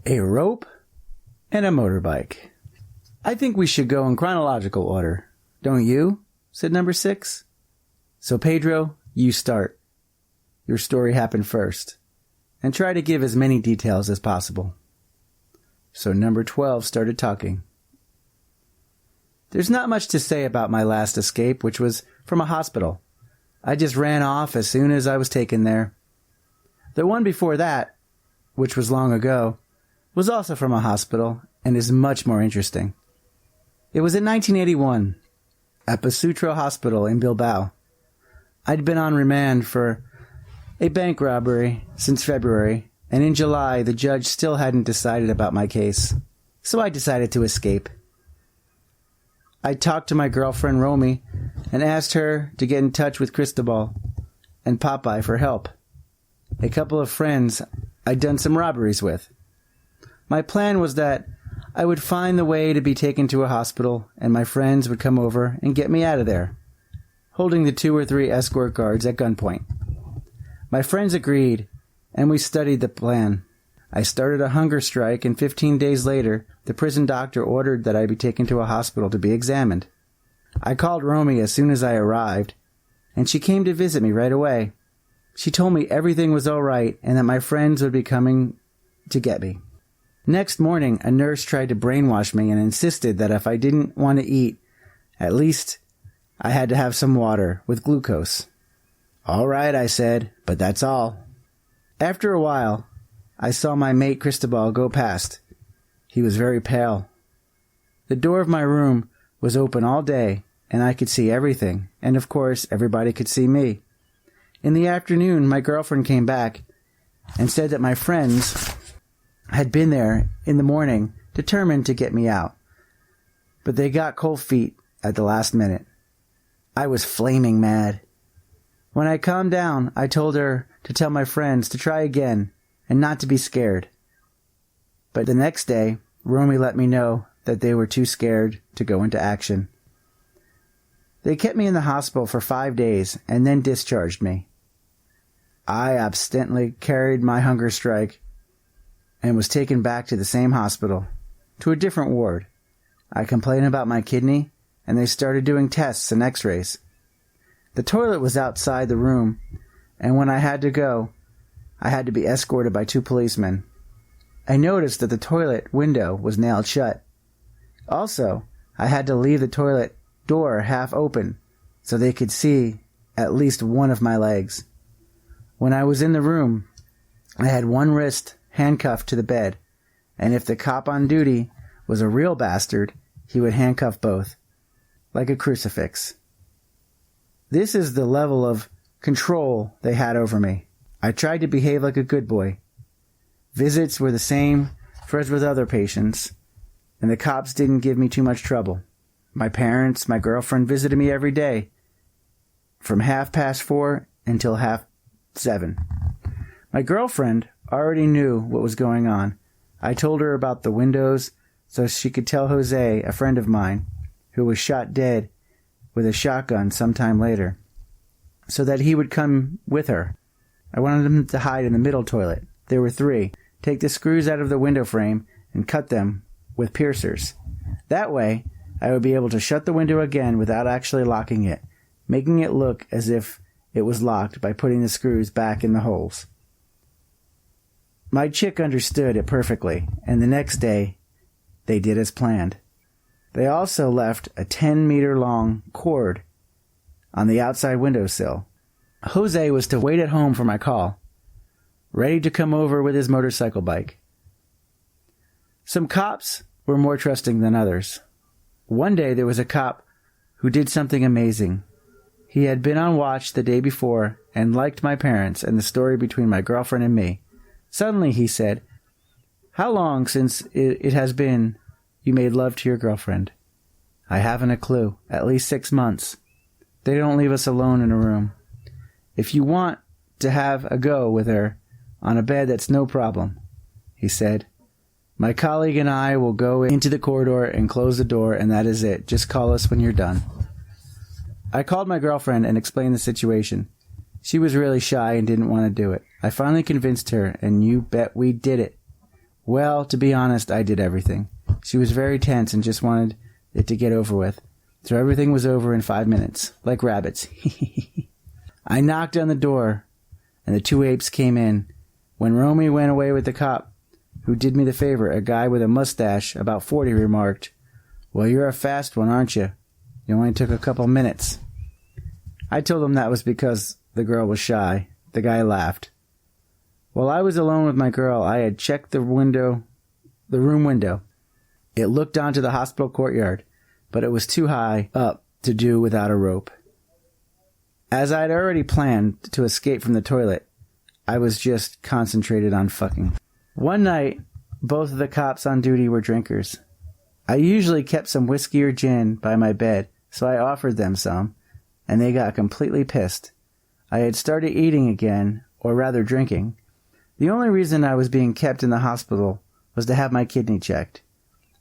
a rope, and a motorbike. I think we should go in chronological order. Don't you? Said number 6. So Pedro, you start. Your story happened first. And try to give as many details as possible. So number 12 started talking. There's not much to say about my last escape, which was from a hospital. I just ran off as soon as I was taken there. The one before that, which was long ago, was also from a hospital and is much more interesting. It was in 1981, at Basutro Hospital in Bilbao. I'd been on remand for a bank robbery since February, and in July the judge still hadn't decided about my case, so I decided to escape. I talked to my girlfriend Romy and asked her to get in touch with Cristobal and Popeye for help, a couple of friends I'd done some robberies with. My plan was that I would find the way to be taken to a hospital and my friends would come over and get me out of there, holding the 2 or 3 escort guards at gunpoint. My friends agreed, and we studied the plan. I started a hunger strike, and 15 days later, the prison doctor ordered that I be taken to a hospital to be examined. I called Romy as soon as I arrived, and she came to visit me right away. She told me everything was all right and that my friends would be coming to get me. Next morning, a nurse tried to brainwash me and insisted that if I didn't want to eat, at least I had to have some water with glucose. All right, I said, but that's all. After a while, I saw my mate Cristobal go past. He was very pale. The door of my room was open all day, and I could see everything, and of course, everybody could see me. In the afternoon, my girlfriend came back and said that my friends had been there in the morning, determined to get me out. But they got cold feet at the last minute. I was flaming mad. When I calmed down, I told her to tell my friends to try again and not to be scared. But the next day, Romy let me know that they were too scared to go into action. They kept me in the hospital for 5 days and then discharged me. I abstinently carried my hunger strike and was taken back to the same hospital, to a different ward. I complained about my kidney, and they started doing tests and x-rays. The toilet was outside the room, and when I had to go, I had to be escorted by 2 policemen. I noticed that the toilet window was nailed shut. Also, I had to leave the toilet door half open so they could see at least one of my legs. When I was in the room, I had one wrist handcuffed to the bed, and if the cop on duty was a real bastard, he would handcuff both, like a crucifix. This is the level of control they had over me. I tried to behave like a good boy. Visits were the same as with other patients, and the cops didn't give me too much trouble. My parents, my girlfriend visited me every day, from 4:30 until 7:30. My girlfriend already knew what was going on. I told her about the windows so she could tell Jose, a friend of mine, who was shot dead with a shotgun sometime later, so that he would come with her. I wanted him to hide in the middle toilet. There were 3. Take the screws out of the window frame and cut them with piercers. That way, I would be able to shut the window again without actually locking it, making it look as if it was locked by putting the screws back in the holes. My chick understood it perfectly, and the next day, they did as planned. They also left a 10-meter-long cord on the outside windowsill. Jose was to wait at home for my call, ready to come over with his motorcycle bike. Some cops were more trusting than others. One day there was a cop who did something amazing. He had been on watch the day before and liked my parents and the story between my girlfriend and me. Suddenly he said, "How long since it has been you made love to your girlfriend?" "I haven't a clue. At least 6 months. They don't leave us alone in a room. If you want to have a go with her on a bed, that's no problem," he said. "My colleague and I will go into the corridor and close the door, and that is it. Just call us when you're done." I called my girlfriend and explained the situation. She was really shy and didn't want to do it. I finally convinced her, and you bet we did it. Well, to be honest, I did everything. She was very tense and just wanted it to get over with. So everything was over in 5 minutes, like rabbits. I knocked on the door, and the two apes came in. When Romy went away with the cop, who did me the favor, a guy with a mustache, about 40, remarked, "Well, you're a fast one, aren't you? You only took a couple minutes." I told him that was because the girl was shy. The guy laughed. While I was alone with my girl, I had checked the room window. It looked onto the hospital courtyard, but it was too high up to do without a rope. As I had already planned to escape from the toilet, I was just concentrated on fucking. One night, both of the cops on duty were drinkers. I usually kept some whiskey or gin by my bed, so I offered them some, and they got completely pissed. I had started eating again, or rather drinking. The only reason I was being kept in the hospital was to have my kidney checked.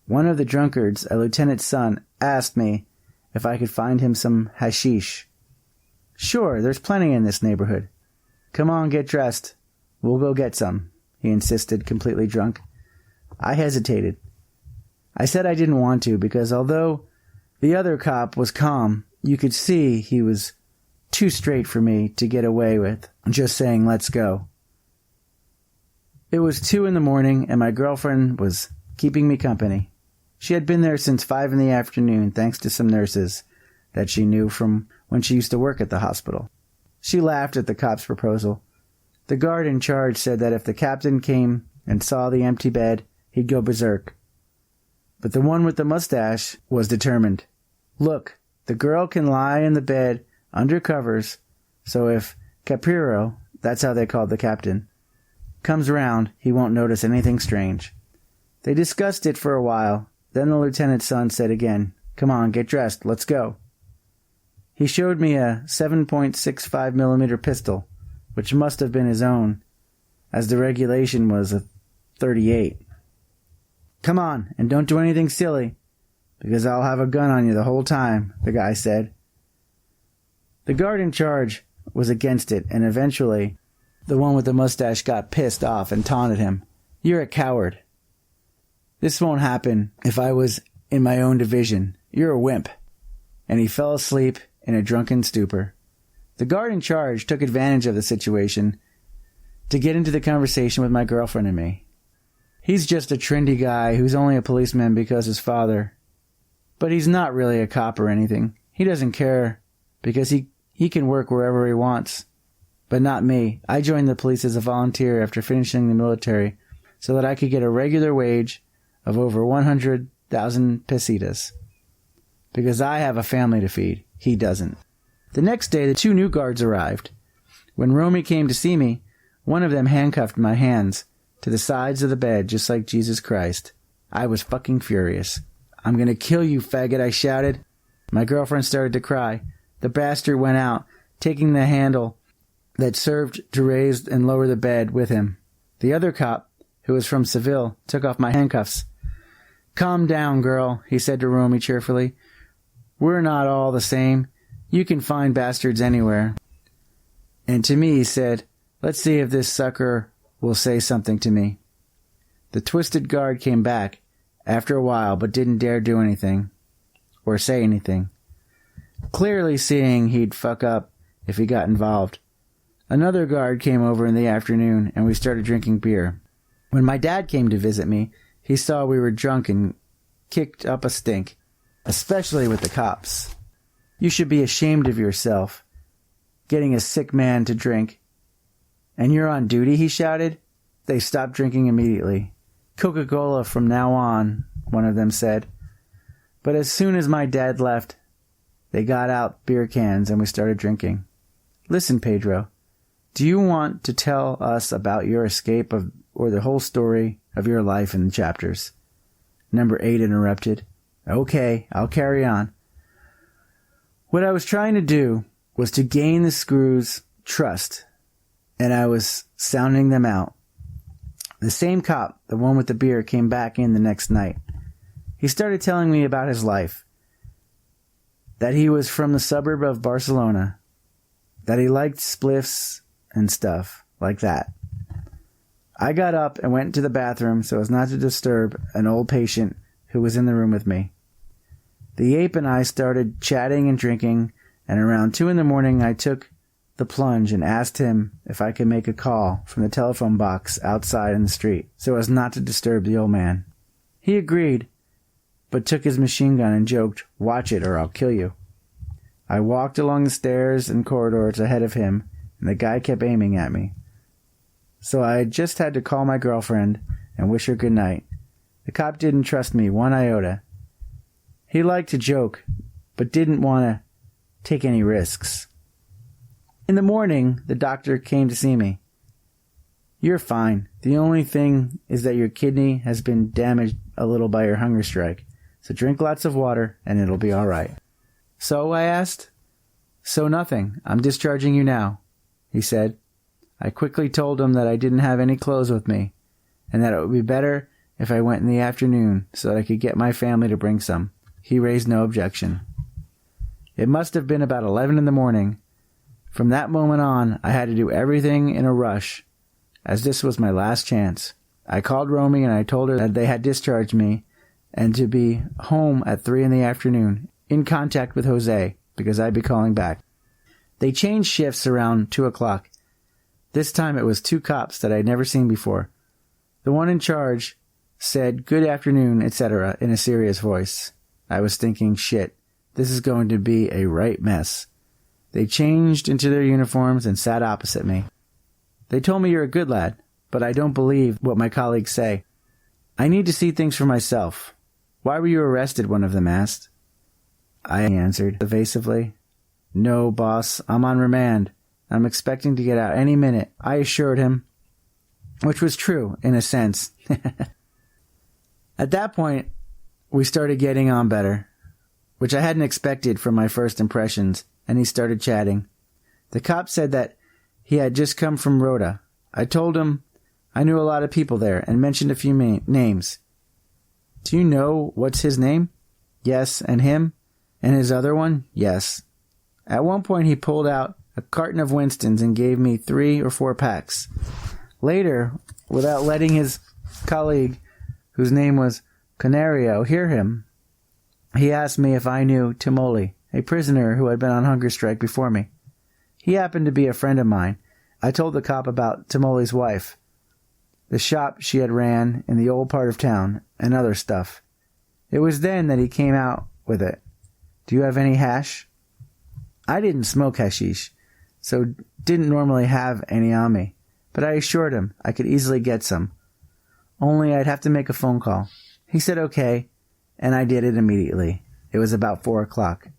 One of the drunkards, a lieutenant's son, asked me if I could find him some hashish. "Sure, there's plenty in this neighborhood." "Come on, get dressed. We'll go get some," he insisted, completely drunk. I hesitated. I said I didn't want to because although the other cop was calm, you could see he was too straight for me to get away with just saying, "Let's go." It was 2 a.m, and my girlfriend was keeping me company. She had been there since 5 p.m, thanks to some nurses that she knew from when she used to work at the hospital. She laughed at the cop's proposal. The guard in charge said that if the captain came and saw the empty bed, he'd go berserk. But the one with the mustache was determined. "Look, the girl can lie in the bed under covers, so if Capiro," that's how they called the captain, "comes round, he won't notice anything strange." They discussed it for a while. Then the lieutenant's son said again, "Come on, get dressed, let's go." He showed me a 7.65mm pistol, which must have been his own, as the regulation was a .38. "Come on, and don't do anything silly, because I'll have a gun on you the whole time," the guy said. The guard in charge was against it, and eventually the one with the mustache got pissed off and taunted him. "You're a coward. This won't happen if I was in my own division. You're a wimp." And he fell asleep in a drunken stupor. The guard in charge took advantage of the situation to get into the conversation with my girlfriend and me. He's just a trendy guy who's only a policeman because his father. But he's not really a cop or anything. He doesn't care because he can work wherever he wants. But not me. I joined the police as a volunteer after finishing the military so that I could get a regular wage of over 100,000 pesetas. Because I have a family to feed. He doesn't. The next day, the 2 new guards arrived. When Romy came to see me, one of them handcuffed my hands to the sides of the bed just like Jesus Christ. I was fucking furious. "I'm gonna kill you, faggot," I shouted. My girlfriend started to cry. The bastard went out, taking the handle that served to raise and lower the bed with him. The other cop, who was from Seville, took off my handcuffs. "Calm down, girl," he said to Romy cheerfully. "We're not all the same. You can find bastards anywhere." And to me he said, "Let's see if this sucker will say something to me." The twisted guard came back after a while but didn't dare do anything or say anything, clearly seeing he'd fuck up if he got involved. Another guard came over in the afternoon and we started drinking beer. When my dad came to visit me, he saw we were drunk and kicked up a stink, especially with the cops. "You should be ashamed of yourself, getting a sick man to drink. And you're on duty," he shouted. They stopped drinking immediately. "Coca-Cola from now on," one of them said. But as soon as my dad left, they got out beer cans and we started drinking. "Listen, Pedro, do you want to tell us about your escape or the whole story of your life in chapters?" Number 8 interrupted. "Okay, I'll carry on. What I was trying to do was to gain the screws' trust, and I was sounding them out. The same cop, the one with the beer, came back in the next night. He started telling me about his life, that he was from the suburb of Barcelona, that he liked spliffs and stuff like that. I got up and went into the bathroom so as not to disturb an old patient who was in the room with me. The ape and I started chatting and drinking, and around 2 a.m. I took the plunge and asked him if I could make a call from the telephone box outside in the street so as not to disturb the old man. He agreed, but took his machine gun and joked, "Watch it or I'll kill you." I walked along the stairs and corridors ahead of him, and the guy kept aiming at me. So I just had to call my girlfriend and wish her good night. The cop didn't trust me one iota. He liked to joke, but didn't want to take any risks. In the morning, the doctor came to see me. "You're fine. The only thing is that your kidney has been damaged a little by your hunger strike. So drink lots of water and it'll be all right." "So?" I asked. "So nothing. I'm discharging you now," he said. I quickly told him that I didn't have any clothes with me, and that it would be better if I went in the afternoon so that I could get my family to bring some. He raised no objection. It must have been about 11 in the morning. From that moment on, I had to do everything in a rush, as this was my last chance. I called Romy and I told her that they had discharged me and to be home at 3 in the afternoon, in contact with Jose, because I'd be calling back. They changed shifts around 2 o'clock. This time it was 2 cops that I'd never seen before. The one in charge said "good afternoon," etc. in a serious voice. I was thinking, shit, this is going to be a right mess. They changed into their uniforms and sat opposite me. They told me, "You're a good lad, but I don't believe what my colleagues say. I need to see things for myself." "Why were you arrested?" one of them asked. I answered evasively, "No, boss, I'm on remand. I'm expecting to get out any minute," I assured him, which was true in a sense. At that point, we started getting on better, which I hadn't expected from my first impressions, and he started chatting. The cop said that he had just come from Rhoda. I told him I knew a lot of people there and mentioned a few names. "Do you know what's his name?" "Yes." "And him? And his other one?" "Yes." At one point he pulled out a carton of Winston's and gave me 3 or 4 packs. Later, without letting his colleague, whose name was Canario, hear him, he asked me if I knew Timoli, a prisoner who had been on hunger strike before me. He happened to be a friend of mine. I told the cop about Timoli's wife, the shop she had ran in the old part of town, and other stuff. It was then that he came out with it. "Do you have any hash?" I didn't smoke hashish, so didn't normally have any on me, but I assured him I could easily get some. Only I'd have to make a phone call. He said okay, and I did it immediately. It was about 4 o'clock.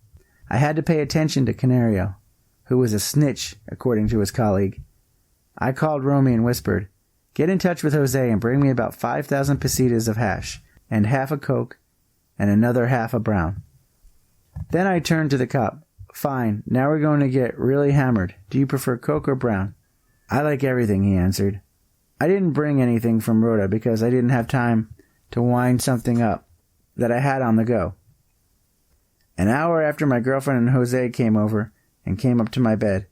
I had to pay attention to Canario, who was a snitch, according to his colleague. I called Romy and whispered, "Get in touch with Jose and bring me about 5,000 pesetas of hash, and half a Coke, and another half a brown." Then I turned to the cop. "Fine, now we're going to get really hammered. Do you prefer Coke or brown?" "I like everything," he answered. I didn't bring anything from Rhoda because I didn't have time to wind something up that I had on the go. An hour after my girlfriend and Jose came over and came up to my bed.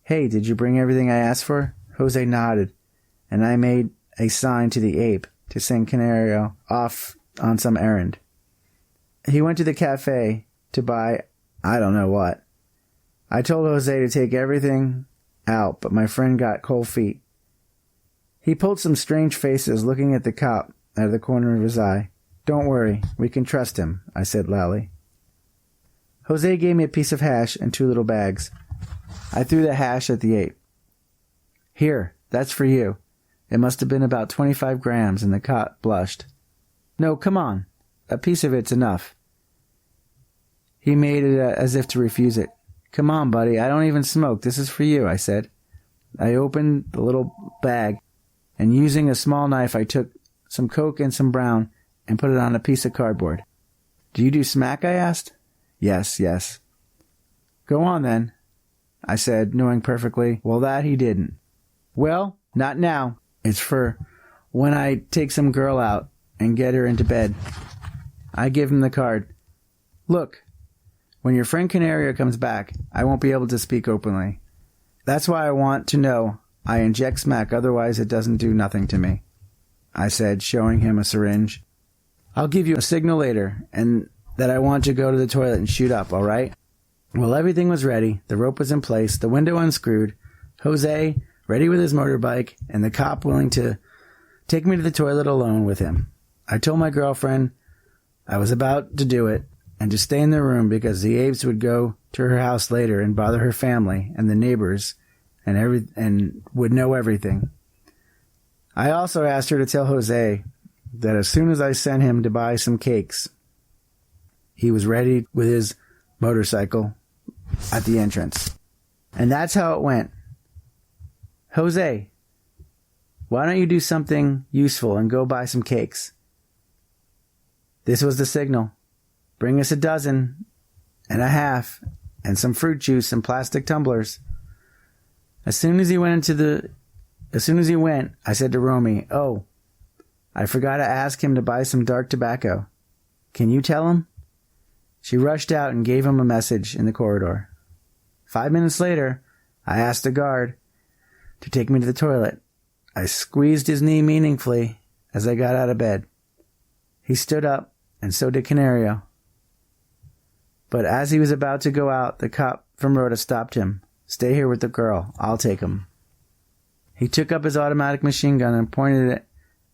"Hey, did you bring everything I asked for?" Jose nodded, and I made a sign to the ape to send Canario off on some errand. He went to the cafe to buy I don't know what. I told Jose to take everything out, but my friend got cold feet. He pulled some strange faces, looking at the cop out of the corner of his eye. "Don't worry, we can trust him," I said loudly. Jose gave me a piece of hash and 2 little bags. I threw the hash at the ape. "Here, that's for you." It must have been about 25 grams, and the cop blushed. "No, come on. A piece of it's enough." He made it as if to refuse it. "Come on, buddy. I don't even smoke. This is for you," I said. I opened the little bag, and using a small knife, I took some Coke and some brown and put it on a piece of cardboard. "Do you do smack?" I asked. Yes. "Go on, then," I said, knowing perfectly well that he didn't. "Well, not now. It's for when I take some girl out and get her into bed." I give him the card. "Look, when your friend Canario comes back, I won't be able to speak openly. That's why I want to know I inject smack, otherwise it doesn't do nothing to me," I said, showing him a syringe. "I'll give you a signal later, and that I want to go to the toilet and shoot up, all right?" Well, everything was ready. The rope was in place, the window unscrewed, Jose ready with his motorbike, and the cop willing to take me to the toilet alone with him. I told my girlfriend I was about to do it and to stay in the room because the apes would go to her house later and bother her family and the neighbors and would know everything. I also asked her to tell Jose that as soon as I sent him to buy some cakes, he was ready with his motorcycle at the entrance. And that's how it went. "Jose, why don't you do something useful and go buy some cakes?" This was the signal. "Bring us 12.5 and some fruit juice and plastic tumblers." As soon as he went, I said to Romy, "Oh, I forgot to ask him to buy some dark tobacco. Can you tell him?" She rushed out and gave him a message in the corridor. 5 minutes later, I asked the guard to take me to the toilet. I squeezed his knee meaningfully as I got out of bed. He stood up, and so did Canario. But as he was about to go out, the cop from Rhoda stopped him. "Stay here with the girl. I'll take him." He took up his automatic machine gun and pointed it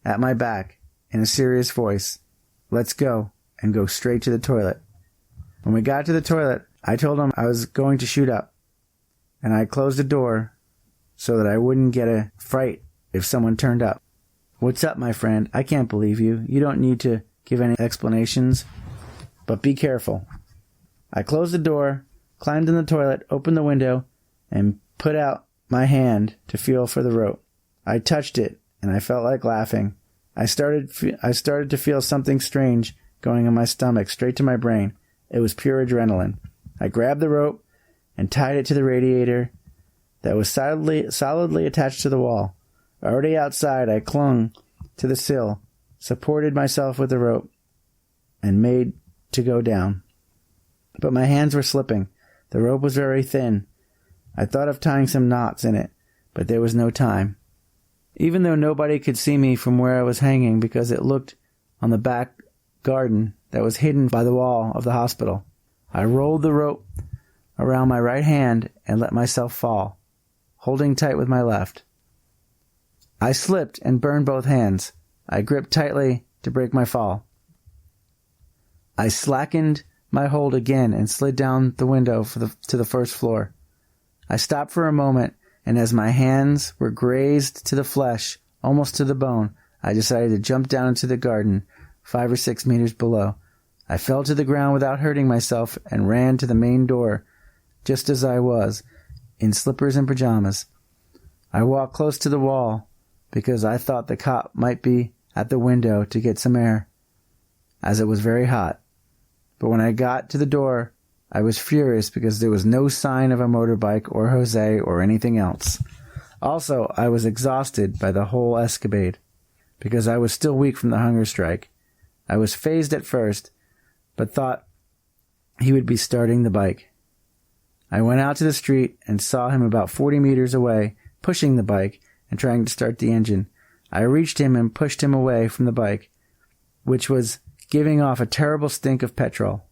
at my back in a serious voice. "Let's go," and go straight to the toilet. When we got to the toilet, I told him I was going to shoot up, and I closed the door so that I wouldn't get a fright if someone turned up. "What's up, my friend? I can't believe you. You don't need to give any explanations, but be careful." I closed the door, climbed in the toilet, opened the window, and put out my hand to feel for the rope. I touched it, and I felt like laughing. I started to feel something strange going in my stomach, straight to my brain. It was pure adrenaline. I grabbed the rope and tied it to the radiator that was solidly attached to the wall. Already outside, I clung to the sill, supported myself with the rope, and made to go down. But my hands were slipping. The rope was very thin. I thought of tying some knots in it, but there was no time. Even though nobody could see me from where I was hanging because it looked on the back garden that was hidden by the wall of the hospital, I rolled the rope around my right hand and let myself fall, holding tight with my left. I slipped and burned both hands. I gripped tightly to break my fall. I slackened my hold again and slid down the window to the first floor. I stopped for a moment, and as my hands were grazed to the flesh, almost to the bone, I decided to jump down into the garden 5 or 6 meters below. I fell to the ground without hurting myself and ran to the main door, just as I was, in slippers and pajamas. I walked close to the wall because I thought the cop might be at the window to get some air, as it was very hot. But when I got to the door, I was furious because there was no sign of a motorbike or Jose or anything else. Also, I was exhausted by the whole escapade because I was still weak from the hunger strike. I was phased at first, but thought he would be starting the bike. I went out to the street and saw him about 40 meters away, pushing the bike and trying to start the engine. I reached him and pushed him away from the bike, which was giving off a terrible stink of petrol.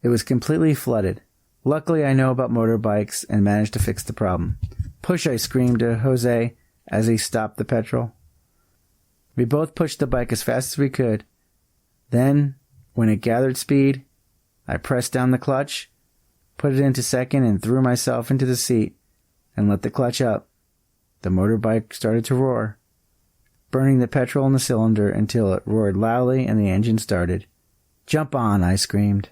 It was completely flooded. Luckily, I know about motorbikes and managed to fix the problem. "Push," I screamed to Jose as he stopped the petrol. We both pushed the bike as fast as we could. Then, when it gathered speed, I pressed down the clutch, put it into second, and threw myself into the seat and let the clutch up. The motorbike started to roar, burning the petrol in the cylinder until it roared loudly and the engine started. "Jump on," I screamed.